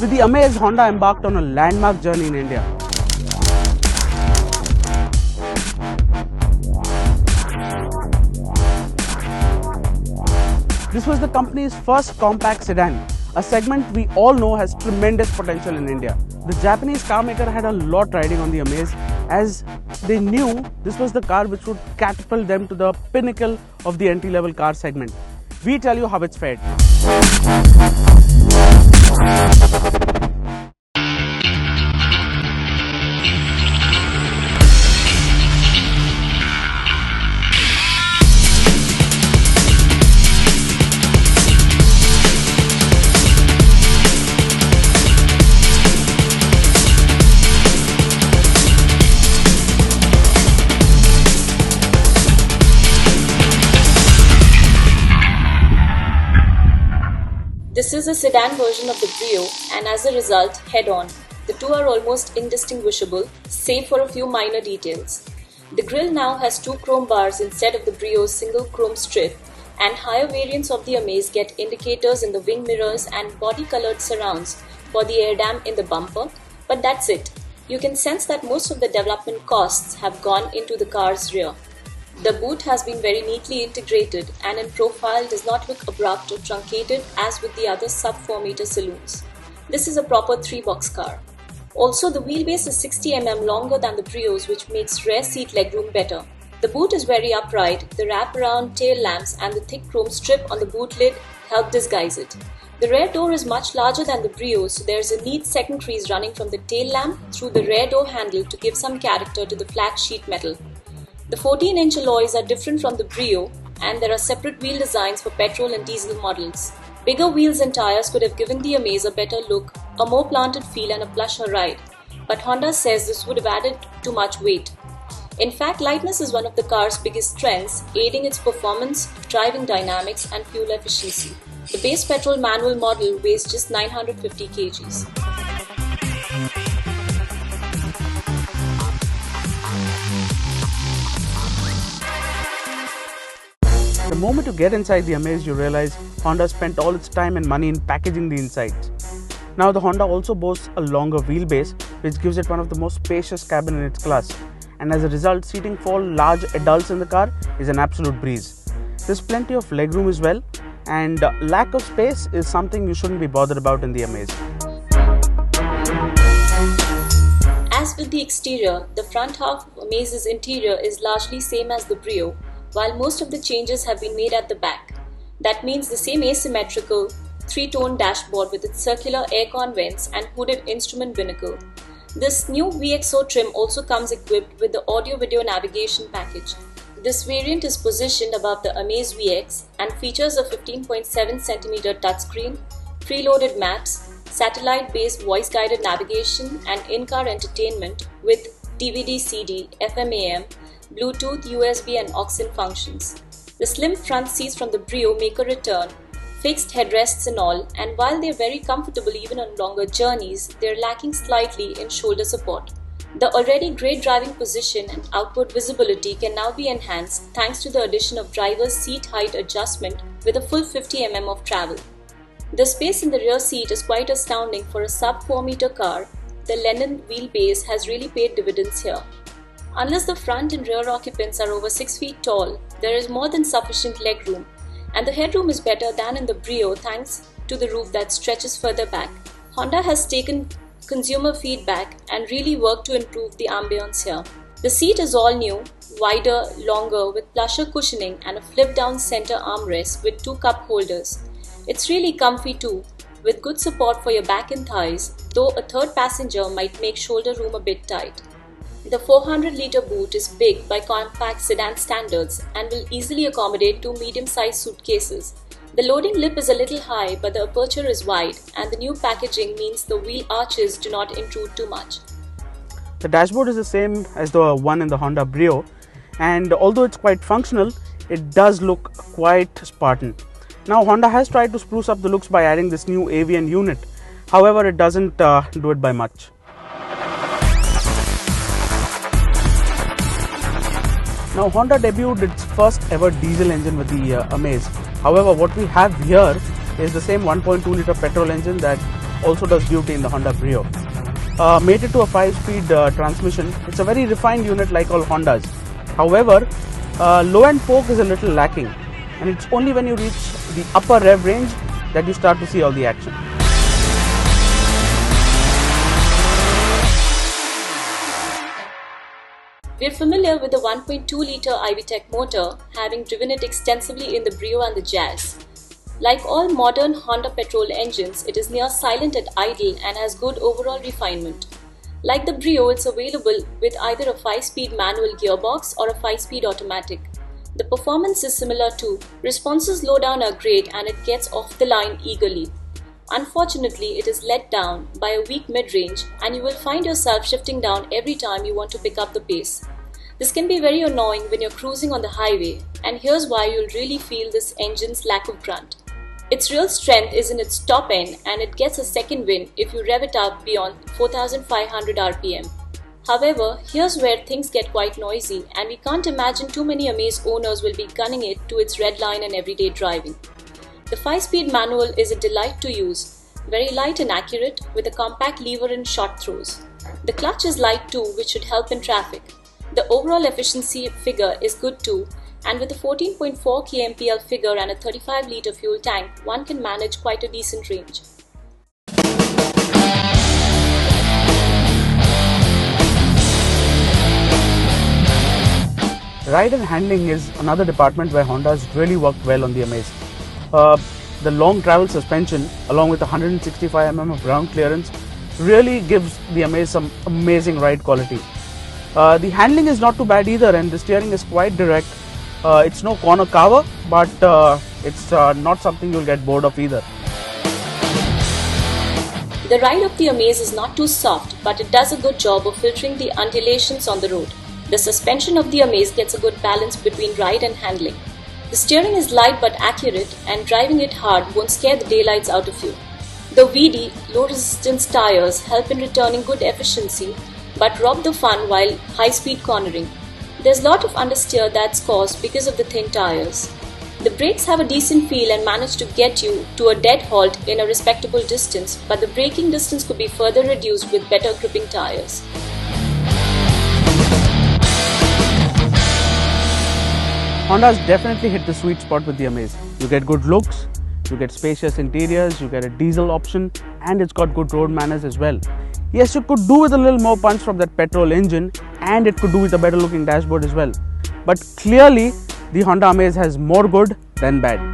With the Amaze, Honda embarked on a landmark journey in India. This was the company's first compact sedan, a segment we all know has tremendous potential in India. The Japanese car maker had a lot riding on the Amaze, as they knew this was the car which would catapult them to the pinnacle of the entry-level car segment. We tell you how it's fared. This is a sedan version of the Brio, and as a result, head-on. The two are almost indistinguishable, save for a few minor details. The grille now has two chrome bars instead of the Brio's single chrome strip, and higher variants of the Amaze get indicators in the wing mirrors and body-colored surrounds for the air dam in the bumper, but that's it. You can sense that most of the development costs have gone into the car's rear. The boot has been very neatly integrated and in profile does not look abrupt or truncated as with the other sub 4 meter saloons. This is a proper 3-box car. Also, the wheelbase is 60 mm longer than the Brios, which makes rear seat legroom better. The boot is very upright, the wraparound tail lamps and the thick chrome strip on the boot lid help disguise it. The rear door is much larger than the Brio, so there is a neat second crease running from the tail lamp through the rear door handle to give some character to the flat sheet metal. The 14-inch alloys are different from the Brio, and there are separate wheel designs for petrol and diesel models. Bigger wheels and tires could have given the Amaze a better look, a more planted feel and a plusher ride, but Honda says this would have added too much weight. In fact, lightness is one of the car's biggest strengths, aiding its performance, driving dynamics and fuel efficiency. The base petrol manual model weighs just 950 kgs. The moment you get inside the Amaze, you realize Honda spent all its time and money in packaging the insides. Now the Honda also boasts a longer wheelbase, which gives it one of the most spacious cabin in its class. And as a result, seating 4 large adults in the car is an absolute breeze. There's plenty of legroom as well, and lack of space is something you shouldn't be bothered about in the Amaze. As with the exterior, the front half of Amaze's interior is largely same as the Brio, while most of the changes have been made at the back. That means the same asymmetrical, 3-tone dashboard with its circular aircon vents and hooded instrument binnacle. This new VXO trim also comes equipped with the audio-video navigation package. This variant is positioned above the Amaze VX and features a 15.7cm touchscreen, preloaded maps, satellite-based voice-guided navigation and in-car entertainment with DVD-CD, FM/AM, Bluetooth, USB and aux-in functions. The slim front seats from the Brio make a return, fixed headrests and all, and while they are very comfortable even on longer journeys, they are lacking slightly in shoulder support. The already great driving position and outward visibility can now be enhanced thanks to the addition of driver's seat height adjustment with a full 50 mm of travel. The space in the rear seat is quite astounding for a sub 4 meter car. The Lennon wheelbase has really paid dividends here. Unless the front and rear occupants are over 6 feet tall, there is more than sufficient legroom, and the headroom is better than in the Brio thanks to the roof that stretches further back. Honda has taken consumer feedback and really worked to improve the ambience here. The seat is all new, wider, longer with plusher cushioning and a flip-down center armrest with 2 cup holders. It's really comfy too, with good support for your back and thighs, though a third passenger might make shoulder room a bit tight. The 400-liter boot is big by compact sedan standards and will easily accommodate 2 medium-sized suitcases. The loading lip is a little high, but the aperture is wide, and the new packaging means the wheel arches do not intrude too much. The dashboard is the same as the one in the Honda Brio, and although it's quite functional, it does look quite Spartan. Now Honda has tried to spruce up the looks by adding this new avian unit. However, it doesn't do it by much. Now Honda debuted its first ever diesel engine with the Amaze. However, what we have here is the same 1.2 litre petrol engine that also does duty in the Honda Brio. Mated to a 5-speed transmission, it's a very refined unit like all Hondas. However, low-end torque is a little lacking, and it's only when you reach the upper rev range that you start to see all the action. We are familiar with the 1.2 litre iVTEC motor, having driven it extensively in the Brio and the Jazz. Like all modern Honda petrol engines, it is near silent at idle and has good overall refinement. Like the Brio, it's available with either a 5-speed manual gearbox or a 5-speed automatic. The performance is similar too. Responses low down are great and it gets off the line eagerly. Unfortunately, it is let down by a weak mid-range and you will find yourself shifting down every time you want to pick up the pace. This can be very annoying when you're cruising on the highway, and here's why you'll really feel this engine's lack of grunt. Its real strength is in its top end and it gets a second wind if you rev it up beyond 4500 rpm. However, here's where things get quite noisy and we can't imagine too many Amaze owners will be gunning it to its red line in everyday driving. The 5-speed manual is a delight to use, very light and accurate with a compact lever and short throws. The clutch is light too, which should help in traffic. The overall efficiency figure is good too, and with a 14.4 kmpl figure and a 35 litre fuel tank, one can manage quite a decent range. Ride and handling is another department where Honda has really worked well on the Amaze. The long travel suspension along with 165 mm of ground clearance really gives the Amaze some amazing ride quality. The handling is not too bad either and the steering is quite direct. It's no corner carver, but it's not something you'll get bored of either. The ride of the Amaze is not too soft, but it does a good job of filtering the undulations on the road. The suspension of the Amaze gets a good balance between ride and handling. The steering is light but accurate, and driving it hard won't scare the daylights out of you. The VD low resistance tires help in returning good efficiency but rob the fun while high-speed cornering. There's a lot of understeer that's caused because of the thin tires. The brakes have a decent feel and manage to get you to a dead halt in a respectable distance, but the braking distance could be further reduced with better gripping tires. Honda has definitely hit the sweet spot with the Amaze. You get good looks, you get spacious interiors, you get a diesel option, and it's got good road manners as well. Yes, you could do with a little more punch from that petrol engine, and it could do with a better looking dashboard as well. But clearly, the Honda Amaze has more good than bad.